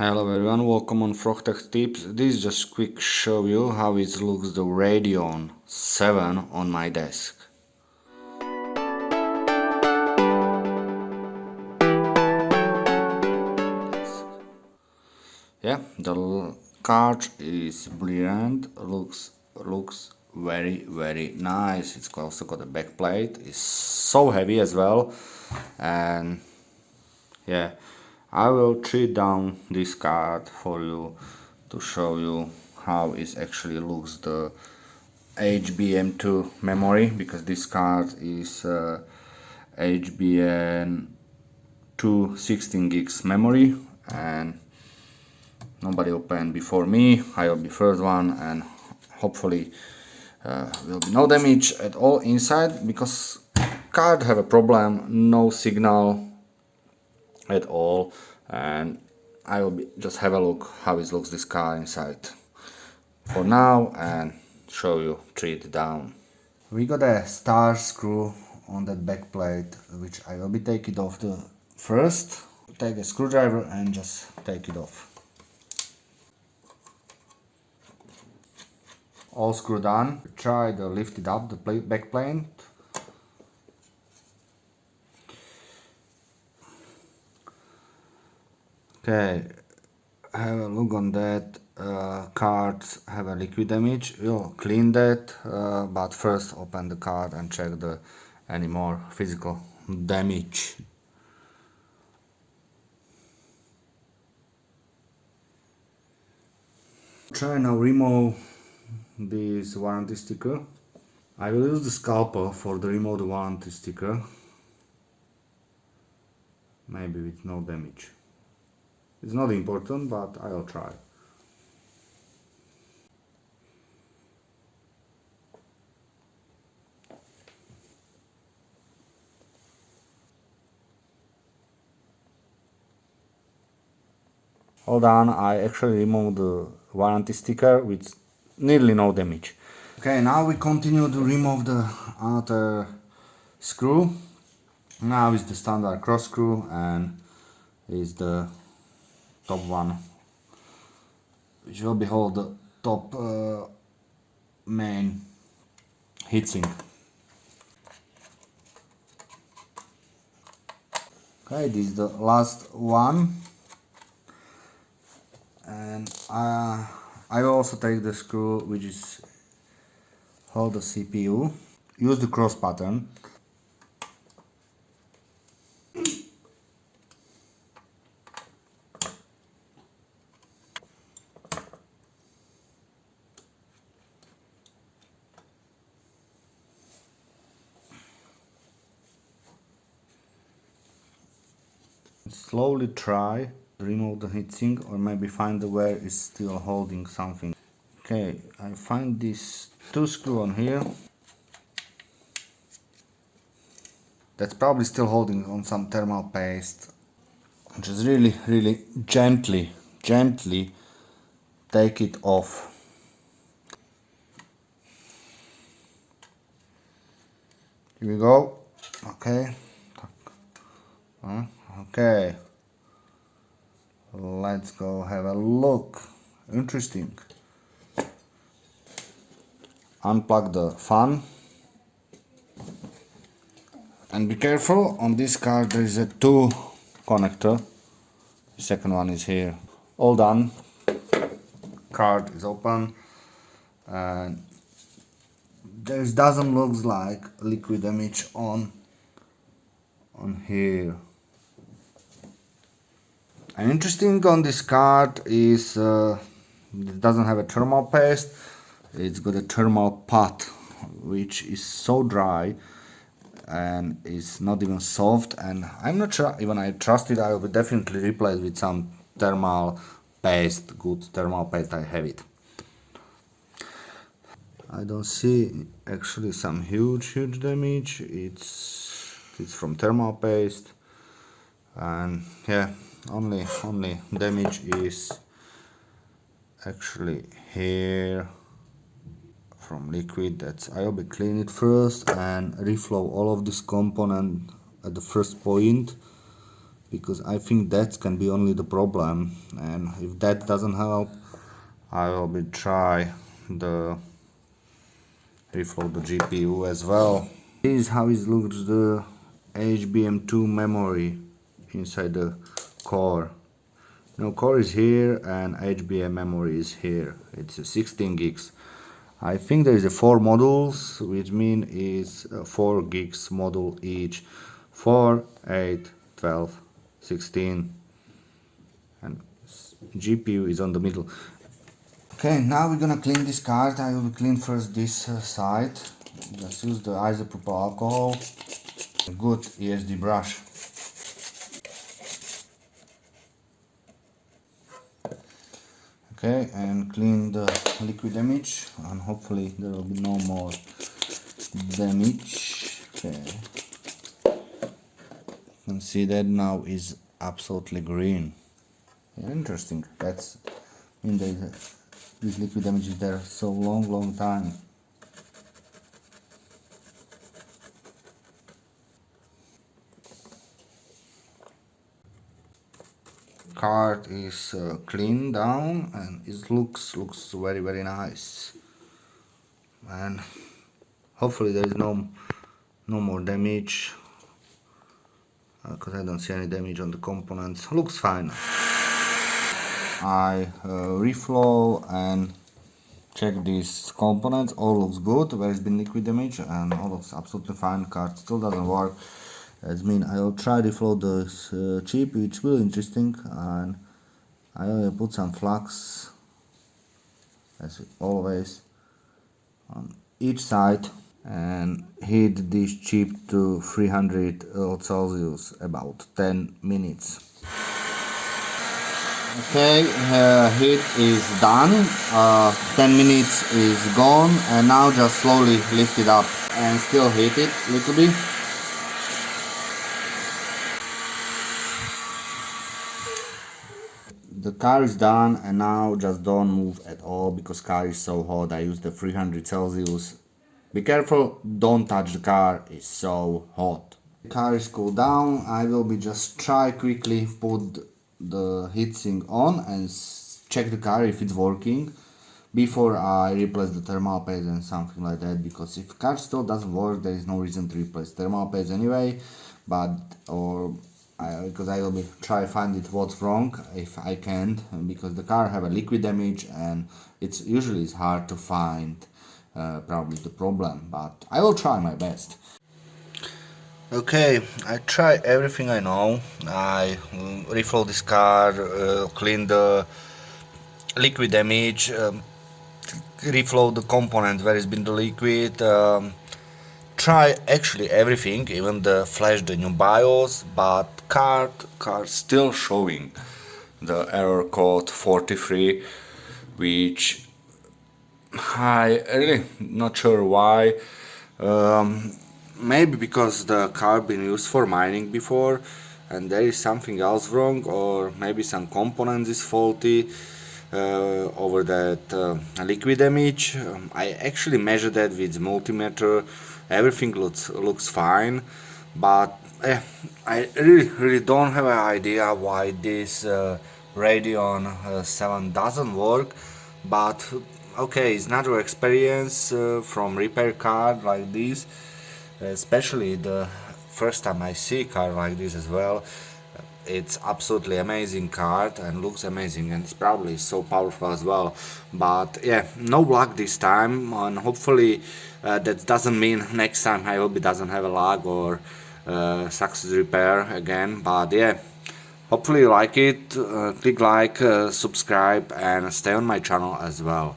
Hello everyone, welcome on FrogTech Tips. This is just quick show you how it looks the Radeon 7 on my desk. Yeah, the card is brilliant, looks very nice. It's also got a back plate, it's so heavy as well, and yeah, I will treat down this card for you to show you how it actually looks the HBM2 memory, because this card is HBM2 16 gigs memory, and nobody opened before me. I will be first one, and hopefully will be no damage at all inside, because card have a problem, no signal at all, and I will just have a look how it looks this card inside for now and show you treat it down. We got a star screw on that back plate, which I will be taking off the first. Take a screwdriver and just take it off. All screw done. Try to lift it up, the back plate. Okay, have a look on that. Cards have a liquid damage. We'll clean that, but first open the card and check any more physical damage. Try now remove this warranty sticker. I will use the scalpel for the remove the warranty sticker, maybe with no damage. It's not important, but I'll try. Hold on, I actually removed the warranty sticker with nearly no damage. Okay, now we continue to remove the outer screw. Now is the standard cross screw and is the top one, which will be hold the top main heatsink. Okay, this is the last one, and I will also take the screw which is hold the CPU. Use the cross pattern. Slowly try to remove the heatsink, or maybe find where it's still holding something. Okay, I find these two screws on here. That's probably still holding on some thermal paste. Just really gently take it off. Here we go. Okay. Okay. Let's go have a look. Interesting. Unplug the fan. And be careful, on this card there is a two connector. The second one is here. All done. Card is open, and there doesn't look like liquid damage on here. And interesting on this card is it doesn't have a thermal paste. It's got a thermal pad, which is so dry and is not even soft, and I'm not sure even I trust it. I will definitely replace with some thermal paste, good thermal paste. I have it. I don't see actually some huge damage. It's from thermal paste, and yeah, only damage is actually here from liquid. I will be clean it first and reflow all of this component at the first point because I think that can be only the problem, and if that doesn't help, I will be try the reflow the GPU as well. This is how it looks, the HBM2 memory inside the core. Now core is here and HBM memory is here. It's 16 gigs. I think there is a 4 modules, which mean is 4 gigs module each. 4, 8, 12, 16, and GPU is on the middle. Okay, now we're gonna clean this card. I will clean first this side. Just use the isopropyl alcohol, a good ESD brush. Okay, and clean the liquid damage, and hopefully there will be no more damage. Okay, you can see that now is absolutely green. Interesting. That's in this liquid damage is there so long time. Card is cleaned down and it looks very nice, and hopefully there is no more damage, because I don't see any damage on the components. Looks fine. I reflow and check these components. All looks good. There has been liquid damage and all looks absolutely fine. Card still doesn't work. That means I will try to flow this chip, which will interesting, and I will put some flux as always on each side and heat this chip to 300 Celsius about 10 minutes. Okay, heat is done, 10 minutes is gone, and now just slowly lift it up and still heat it a little bit. The car is done, and now just don't move at all because car is so hot. I use the 300 Celsius. Be careful, don't touch the car, it's so hot. The car is cooled down. I will be just try quickly put the heatsink on and check the car if it's working before I replace the thermal pads and something like that, because if the car still doesn't work, there is no reason to replace thermal pads anyway, because I will be try find it what's wrong if I can't, because the car have a liquid damage and it's usually hard to find probably the problem, but I will try my best. Okay, I try everything I know. I reflow this car, clean the liquid damage, reflow the component where has been the liquid, try actually everything, even the flash the new BIOS, but card still showing the error code 43, which I really not sure why. Maybe because the card been used for mining before and there is something else wrong, or maybe some components is faulty over that liquid damage. I actually measured that with multimeter. Everything looks fine, but I really don't have an idea why this Radeon 7 doesn't work. But okay, it's another experience from repair card like this, especially the first time I see a card like this as well. It's absolutely amazing card and looks amazing, and it's probably so powerful as well. But yeah, no luck this time, and hopefully that doesn't mean next time I hope it doesn't have a lag or success repair again. But yeah, hopefully you like it. Click like, subscribe, and stay on my channel as well.